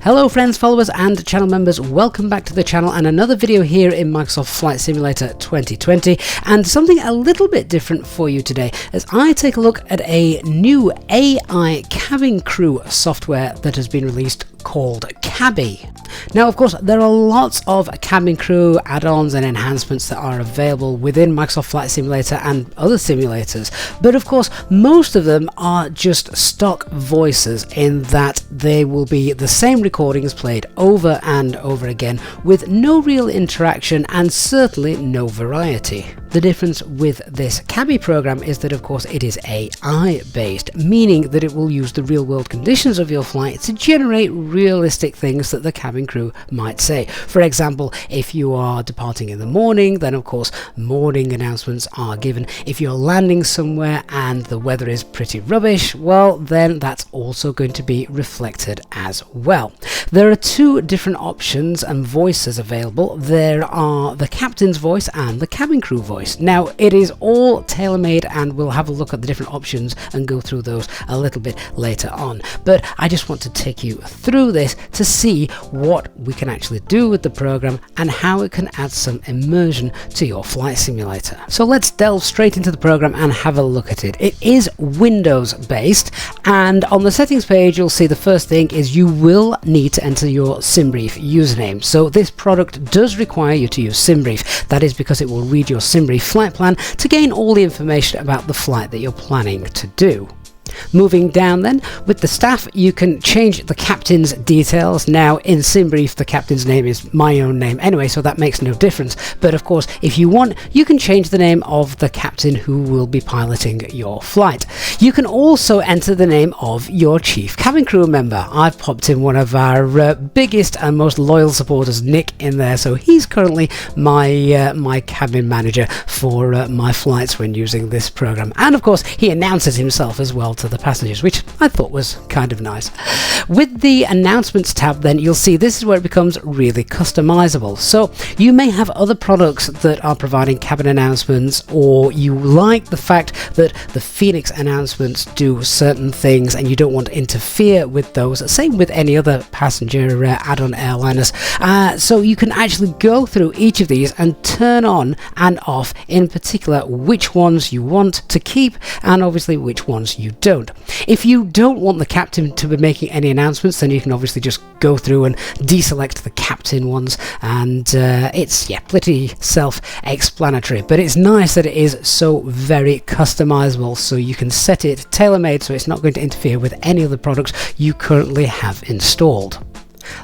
Hello friends, followers and channel members, welcome back to the channel and another video here in Microsoft Flight Simulator 2020, and something a little bit different for you today as I take a look at a new AI cabin crew software that has been released called Cabby. Now of course there are lots of cabin crew add-ons and enhancements that are available within Microsoft Flight Simulator and other simulators, but of course most of them are just stock voices in that they will be the same recordings played over and over again with no real interaction and certainly no variety. The difference with this Cabby program is that of course it is AI based, meaning that it will use the real world conditions of your flight to generate realistic things that the cabin crew might say. For example, if you are departing in the morning, then of course morning announcements are given. If you're landing somewhere and the weather is pretty rubbish, well then that's also going to be reflected as well. There are two different options and voices available. There are the captain's voice and the cabin crew voice. Now it is all tailor-made and we'll have a look at the different options and go through those a little bit later on, but I just want to take you through this to see what we can actually do with the program and how it can add some immersion to your flight simulator. So let's delve straight into the program and have a look at it. It is Windows based, and on the settings page you'll see the first thing is you will need to enter your SimBrief username. So this product does require you to use SimBrief. That is because it will read your SimBrief flight plan to gain all the information about the flight that you're planning to do. Moving down then, with the staff you can change the captain's details. Now in SimBrief the captain's name is my own name anyway, so that makes no difference, but of course if you want you can change the name of the captain who will be piloting your flight. You can also enter the name of your chief cabin crew member. I've popped in one of our biggest and most loyal supporters, Nick, in there, so he's currently my cabin manager for my flights when using this program, and of course he announces himself as well to the passengers, which I thought was kind of nice. With the announcements tab then you'll see this is where it becomes really customizable. So you may have other products that are providing cabin announcements, or you like the fact that the Phoenix announcements do certain things and you don't want to interfere with those. Same with any other passenger add-on airliners. So you can actually go through each of these and turn on and off in particular which ones you want to keep and obviously which ones you don't. If you don't want the captain to be making any announcements, then you can obviously just go through and deselect the captain ones, and it's pretty self-explanatory, but it's nice that it is so very customizable, so you can set it tailor-made so it's not going to interfere with any of the products you currently have installed.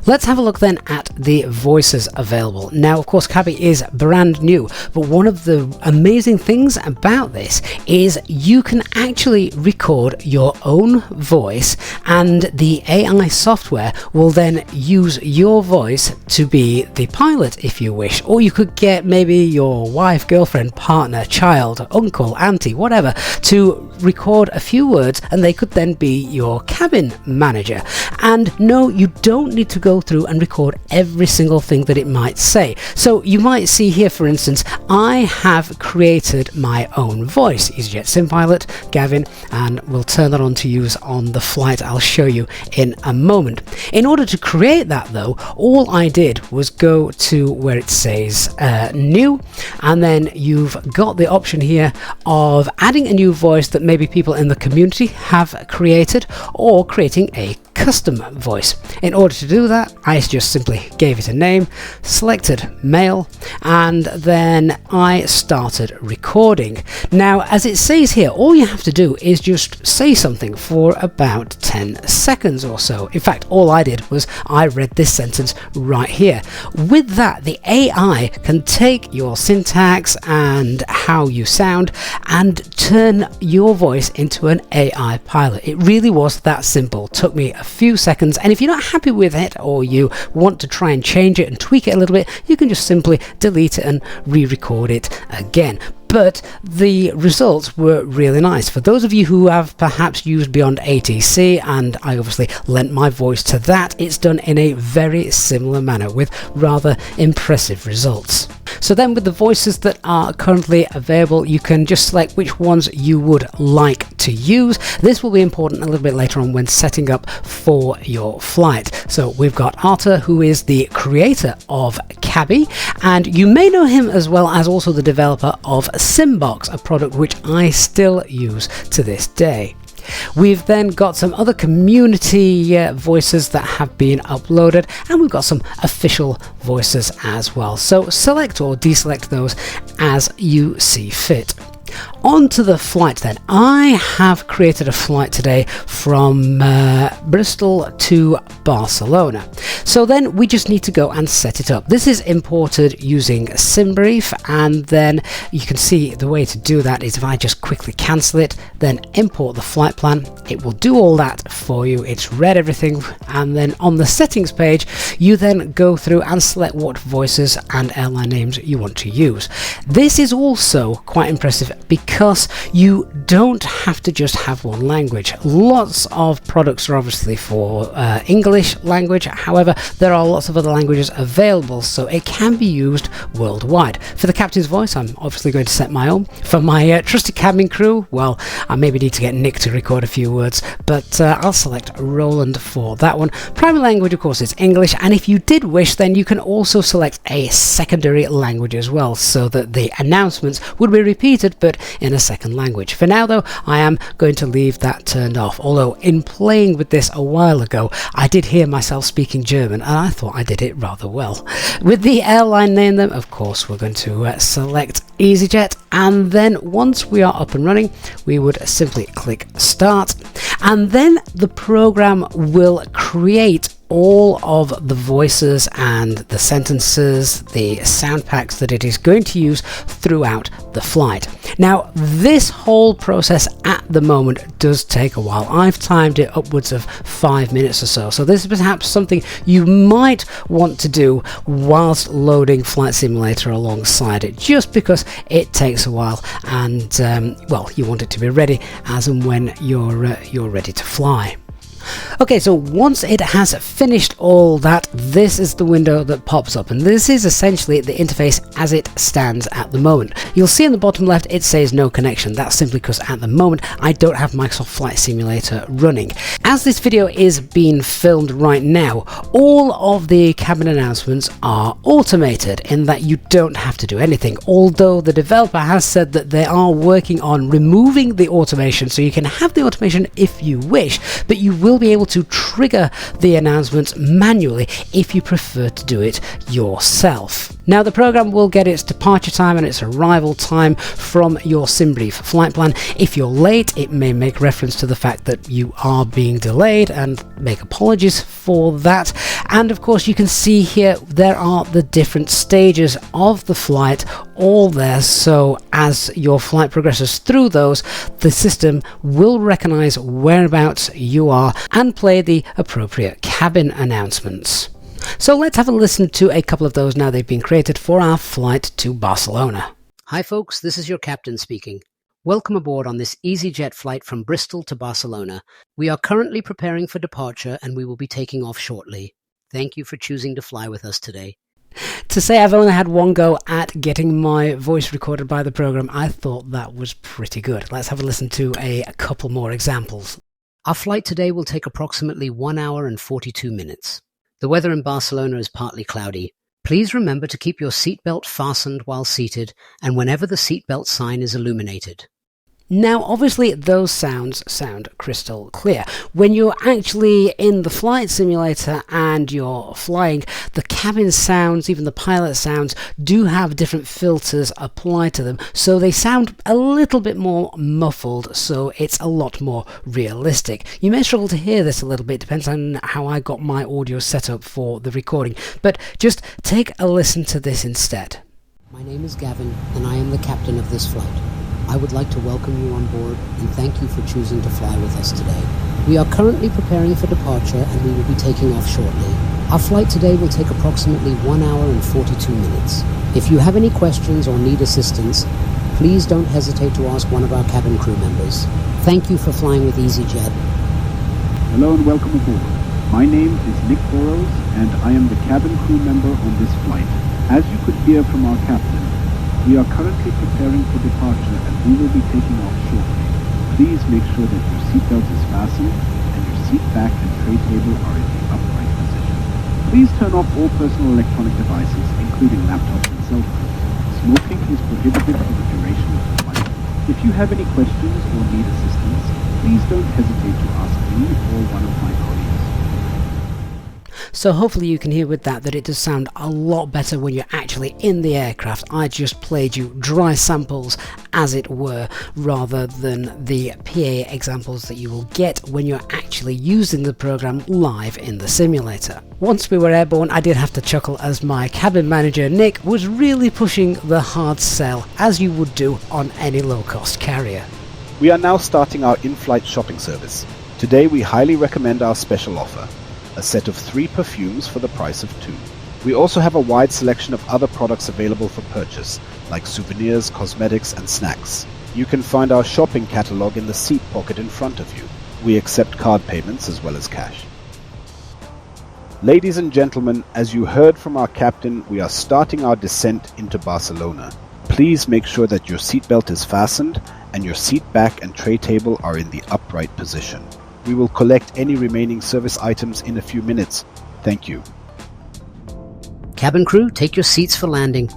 Let's have a look then at the voices available. Now of course Cabby is brand new, but one of the amazing things about this is you can actually record your own voice and the AI software will then use your voice to be the pilot if you wish, or you could get maybe your wife, girlfriend, partner, child, uncle, auntie, whatever to record a few words and they could then be your cabin manager. And no, you don't need to go through and record every single thing that it might say. So you might see here, for instance, I have created my own voice, EasyJet SimPilot, Gavin, and we'll turn that on to use on the flight I'll show you in a moment. In order to create that though, all I did was go to where it says new, and then you've got the option here of adding a new voice that maybe people in the community have created, or creating a custom voice. In order to do that, I just simply gave it a name, selected male, and then I started recording. Now as it says here, all you have to do is just say something for about 10 seconds or so. In fact, all I did was I read this sentence right here. With that, the AI can take your syntax and how you sound and turn your voice into an AI pilot. It really was that simple. Took me a few seconds, and if you're not happy with it or you want to try and change it and tweak it a little bit, you can just simply delete it and re-record it again. But the results were really nice. For those of you who have perhaps used Beyond ATC, and I obviously lent my voice to that, it's done in a very similar manner with rather impressive results. So then with the voices that are currently available, you can just select which ones you would like to use. This will be important a little bit later on when setting up for your flight. So we've got Arthur, who is the creator of Cabby, and you may know him as well as also the developer of Simbox, a product which I still use to this day. We've then got some other community voices that have been uploaded, and we've got some official voices as well. So select or deselect those as you see fit. On to the flight then. I have created a flight today from Bristol to Barcelona. So then we just need to go and set it up. This is imported using SimBrief, and then you can see the way to do that is if I just quickly cancel it, then import the flight plan. It will do all that for you. It's read everything, and then on the settings page you then go through and select what voices and airline names you want to use. This is also quite impressive because you don't have to just have one language. Lots of products are obviously for English language, however there are lots of other languages available, so it can be used worldwide. For the captain's voice, I'm obviously going to set my own. For my trusted cabin crew, well, I maybe need to get Nick to record a few words, but I'll select Roland for that one. Primary language of course is English, and if you did wish then you can also select a secondary language as well, so that the announcements would be repeated but in a second language. For now though, I am going to leave that turned off, although in playing with this a while ago I did hear myself speaking German and I thought I did it rather well. With the airline name then, of course we're going to select EasyJet, and then once we are up and running we would simply click start, and then the program will create all of the voices and the sentences, the sound packs that it is going to use throughout the flight. Now this whole process at the moment does take a while. I've timed it upwards of 5 minutes or so, so this is perhaps something you might want to do whilst loading Flight Simulator alongside it, just because it takes a while, and well, you want it to be ready as and when you're ready to fly. Okay, so once it has finished all that, this is the window that pops up, and this is essentially the interface as it stands at the moment. You'll see in the bottom left it says no connection. That's simply because at the moment I don't have Microsoft Flight Simulator running. As this video is being filmed right now, all of the cabin announcements are automated in that you don't have to do anything, although the developer has said that they are working on removing the automation, so you can have the automation if you wish, but you will be able to trigger the announcements manually if you prefer to do it yourself. Now the program will get its departure time and its arrival time from your SimBrief flight plan. If you're late, it may make reference to the fact that you are being delayed and make apologies for that. And of course you can see here there are the different stages of the flight all there, so as your flight progresses through those, the system will recognize whereabouts you are and play the appropriate cabin announcements. So let's have a listen to a couple of those now they've been created for our flight to Barcelona. Hi folks, this is your captain speaking. Welcome aboard on this EasyJet flight from Bristol to Barcelona. We are currently preparing for departure and we will be taking off shortly. Thank you for choosing to fly with us today. To say I've only had one go at getting my voice recorded by the program, I thought that was pretty good. Let's have a listen to a couple more examples. Our flight today will take approximately 1 hour and 42 minutes. The weather in Barcelona is partly cloudy. Please remember to keep your seatbelt fastened while seated and whenever the seatbelt sign is illuminated. Now obviously those sounds sound crystal clear. When you're actually in the flight simulator and you're flying, the cabin sounds, even the pilot sounds, do have different filters applied to them, so they sound a little bit more muffled, so it's a lot more realistic. You may struggle to hear this a little bit, depends on how I got my audio set up for the recording, but just take a listen to this instead. My name is Gavin and I am the captain of this flight. I would like to welcome you on board and thank you for choosing to fly with us today. We are currently preparing for departure and we will be taking off shortly. Our flight today will take approximately 1 hour and 42 minutes. If you have any questions or need assistance, please don't hesitate to ask one of our cabin crew members. Thank you for flying with EasyJet. Hello and welcome aboard. My name is Nick Burrows and I am the cabin crew member on this flight. As you could hear from our captain, we are currently preparing for departure and we will be taking off shortly. Please make sure that your seatbelt is fastened and your seat back and tray table are in the upright position. Please turn off all personal electronic devices, including laptops and cell phones. Smoking is prohibited for the duration of the flight. If you have any questions or need assistance, please don't hesitate to ask me or one of my colleagues. So hopefully you can hear with that it does sound a lot better when you're actually in the aircraft. I just played you dry samples, as it were, rather than the PA examples that you will get when you're actually using the program live in the simulator. Once we were airborne, I did have to chuckle as my cabin manager Nick was really pushing the hard sell, as you would do on any low-cost carrier. We are now starting our in-flight shopping service. Today we highly recommend our special offer. A set of 3 perfumes for the price of 2. We also have a wide selection of other products available for purchase, like souvenirs, cosmetics and snacks. You can find our shopping catalog in the seat pocket in front of you. We accept card payments as well as cash. Ladies and gentlemen, as you heard from our captain, we are starting our descent into Barcelona. Please make sure that your seatbelt is fastened and your seat back and tray table are in the upright position. We will collect any remaining service items in a few minutes. Thank you. Cabin crew, take your seats for landing.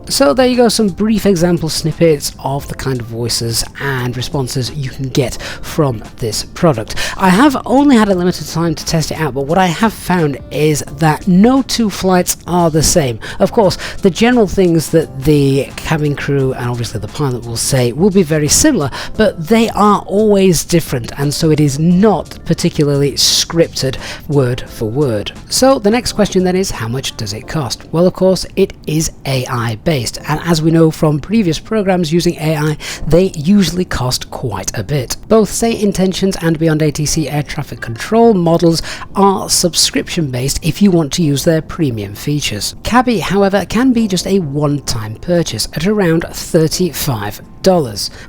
So there you go, some brief example snippets of the kind of voices and responses you can get from this product. I have only had a limited time to test it out, but what I have found is that no 2 flights are the same. Of course, the general things that the cabin crew and obviously the pilot will say will be very similar, but they are always different, and so it is not particularly scripted word for word. So the next question then is, how much does it cost? Well, of course, it is AI based. And as we know from previous programs using AI, they usually cost quite a bit. Both Say Intentions and Beyond ATC air traffic control models are subscription based if you want to use their premium features. Cabby, however, can be just a one-time purchase at around $35.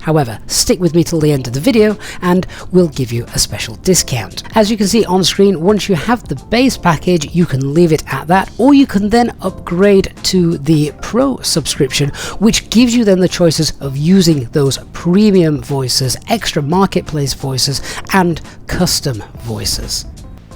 However, stick with me till the end of the video and we'll give you a special discount. As you can see on screen, once you have the base package, you can leave it at that, or you can then upgrade to the Pro subscription, which gives you then the choices of using those premium voices, extra marketplace voices, and custom voices.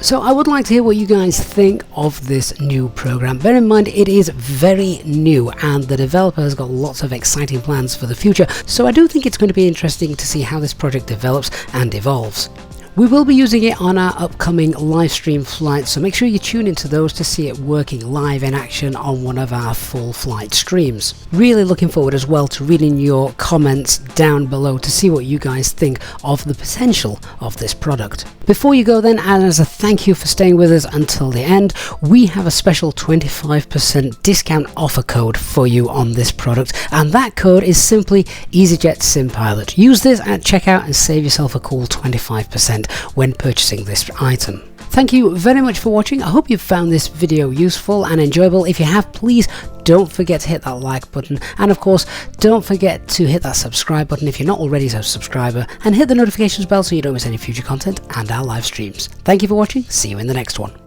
So I would like to hear what you guys think of this new program. Bear in mind it is very new and the developer has got lots of exciting plans for the future, so I do think it's going to be interesting to see how this project develops and evolves. We will be using it on our upcoming live stream flights, so make sure you tune into those to see it working live in action on one of our full flight streams. Really looking forward as well to reading your comments down below to see what you guys think of the potential of this product. Before you go then, and as a thank you for staying with us until the end, we have a special 25% discount offer code for you on this product, and that code is simply EasyJet SimPilot. Use this at checkout and save yourself a cool 25% when purchasing this item. Thank you very much for watching. I hope you've found this video useful and enjoyable. If you have, please don't forget to hit that like button, and of course don't forget to hit that subscribe button if you're not already a subscriber, and hit the notifications bell so you don't miss any future content and our live streams. Thank you for watching. See you in the next one.